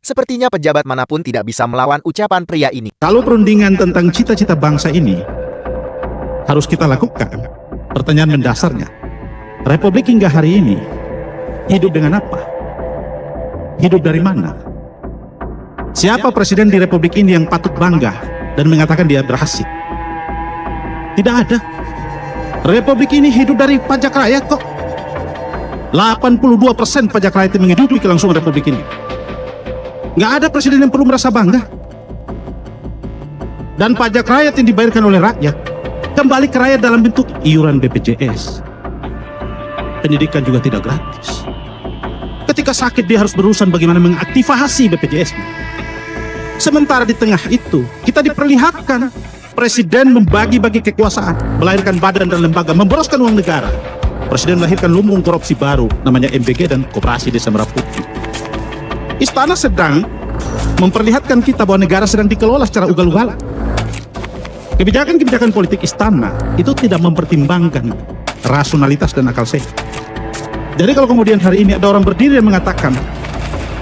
Sepertinya pejabat manapun tidak bisa melawan ucapan pria ini. Kalau perundingan tentang cita-cita bangsa ini harus kita lakukan, pertanyaan mendasarnya, Republik hingga hari ini hidup dengan apa? Hidup dari mana? Siapa presiden di Republik ini yang patut bangga dan mengatakan dia berhasil? Tidak ada. Republik ini hidup dari pajak rakyat kok. 82% pajak rakyat yang menghidupi kelangsungan Republik ini. Nggak ada presiden yang perlu merasa bangga. Dan pajak rakyat yang dibayarkan oleh rakyat kembali ke rakyat dalam bentuk iuran BPJS. Pendidikan juga tidak gratis. Ketika sakit dia harus berurusan bagaimana mengaktifasi BPJS. Sementara di tengah itu kita diperlihatkan presiden membagi-bagi kekuasaan, melahirkan badan dan lembaga, memboroskan uang negara. Presiden melahirkan lumbung korupsi baru namanya MBG dan Koperasi Desa Merah Putih. Istana sedang memperlihatkan kita bahwa negara sedang dikelola secara ugal-ugalan. Kebijakan-kebijakan politik istana itu tidak mempertimbangkan rasionalitas dan akal sehat. Jadi kalau kemudian hari ini ada orang berdiri dan mengatakan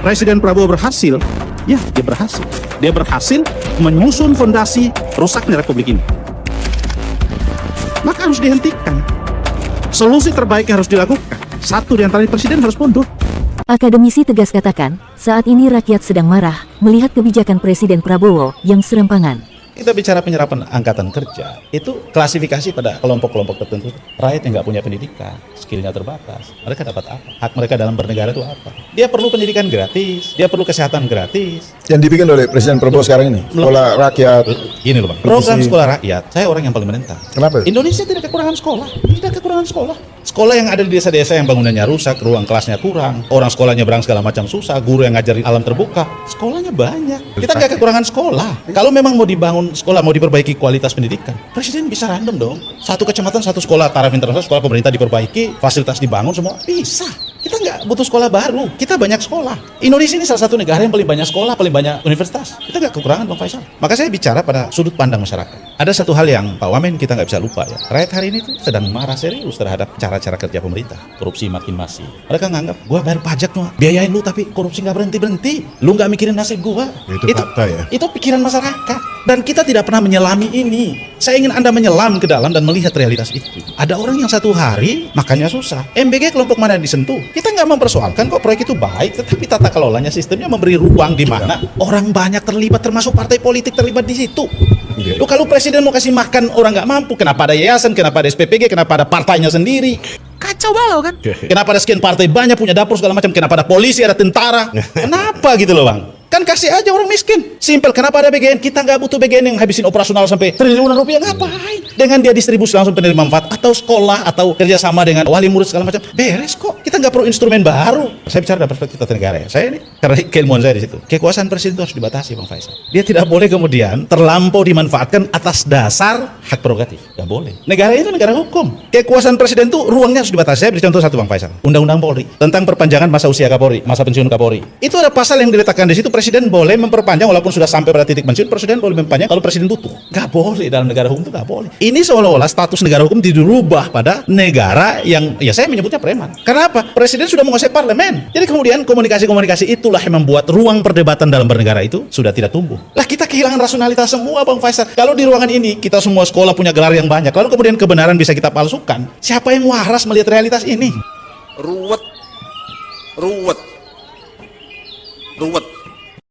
Presiden Prabowo berhasil, ya dia berhasil. Dia berhasil menyusun fondasi rusaknya Republik ini. Maka harus dihentikan. Solusi terbaik yang harus dilakukan, satu di antaranya presiden harus mundur. Akademisi tegas katakan, saat ini rakyat sedang marah melihat kebijakan Presiden Prabowo yang serempangan. Kita bicara penyerapan angkatan kerja, itu klasifikasi pada kelompok-kelompok tertentu. Rakyat yang nggak punya pendidikan, skillnya terbatas. Mereka dapat apa? Hak mereka dalam bernegara itu apa? Dia perlu pendidikan gratis, dia perlu kesehatan gratis. Yang dibikin oleh Presiden Prabowo sekarang ini, sekolah rakyat. Gini loh Bang, program sekolah rakyat, saya orang yang paling menentang. Kenapa? Indonesia tidak kekurangan sekolah, tidak kekurangan sekolah. Sekolah yang ada di desa-desa yang bangunannya rusak, ruang kelasnya kurang, orang sekolahnya berang segala macam susah, guru yang ngajarin alam terbuka, sekolahnya banyak. Kita nggak kekurangan sekolah. Kalau memang mau dibangun sekolah, mau diperbaiki kualitas pendidikan, presiden bisa random dong. Satu kecamatan, satu sekolah taraf internasional, sekolah pemerintah diperbaiki, fasilitas dibangun semua, bisa. Kita nggak butuh sekolah baru, kita banyak sekolah. Indonesia ini salah satu negara yang paling banyak sekolah, paling banyak universitas. Kita nggak kekurangan Bang Faisal. Maka saya bicara pada sudut pandang masyarakat. Ada satu hal yang Pak Wamen kita nggak bisa lupa ya. Rakyat hari ini tuh sedang marah serius terhadap cara-cara kerja pemerintah. Korupsi makin masif. Mereka nganggap, gua bayar pajak tuh, biayain lu tapi korupsi nggak berhenti-berhenti. Lu nggak mikirin nasib gua. Itu fakta ya. Itu pikiran masyarakat. Dan kita tidak pernah menyelami ini. Saya ingin Anda menyelam ke dalam dan melihat realitas itu. Ada orang yang satu hari makannya susah. MBG kelompok mana yang disentuh? Kita nggak mempersoalkan kok proyek itu baik, tetapi tata kelolanya sistemnya memberi ruang di mana orang banyak terlibat, termasuk partai politik terlibat di situ. Loh, kalau presiden mau kasih makan orang nggak mampu, kenapa ada yayasan, kenapa ada SPPG, kenapa ada partainya sendiri? Kacau balau kan? Kenapa ada sekian partai banyak punya dapur segala macam? Kenapa ada polisi, ada tentara? Kenapa gitu loh Bang? Kan kasih aja orang miskin. Simpel, kenapa ada BGN? Kita nggak butuh BGN yang habisin operasional sampai triliunan rupiah, ngapain? Dengan dia distribusi langsung penerima manfaat, atau sekolah, atau kerjasama dengan wali murid segala macam, beres kok. Kita nggak perlu instrumen baru. Saya bicara dari perspektif tata negara ya. Saya ini, karena keilmuan saya di situ. Kekuasaan presiden itu harus dibatasi Bang Faisal. Dia tidak boleh kemudian terlampau dimanfaatkan atas dasar hak prerogatif. Nggak boleh. Negara itu negara hukum. Kekuasaan presiden itu ruangnya harus dibatasi. Saya beri contoh satu Bang Faisal. Undang-Undang Polri tentang perpanjangan masa usia Kapolri, masa pensiun Kapolri. Itu ada pasal yang diletakkan di situ. Presiden boleh memperpanjang walaupun sudah sampai pada titik pensiun, presiden boleh memperpanjang kalau presiden butuh. Gak boleh, dalam negara hukum itu gak boleh. Ini seolah-olah status negara hukum dirubah pada negara yang, ya saya menyebutnya preman. Kenapa? Presiden sudah menguasai parlemen. Jadi kemudian komunikasi-komunikasi itulah yang membuat ruang perdebatan dalam bernegara itu sudah tidak tumbuh. Lah kita kehilangan rasionalitas semua Bang Faisal. Kalau di ruangan ini kita semua sekolah punya gelar yang banyak, lalu kemudian kebenaran bisa kita palsukan. Siapa yang waras melihat realitas ini? Ruwet.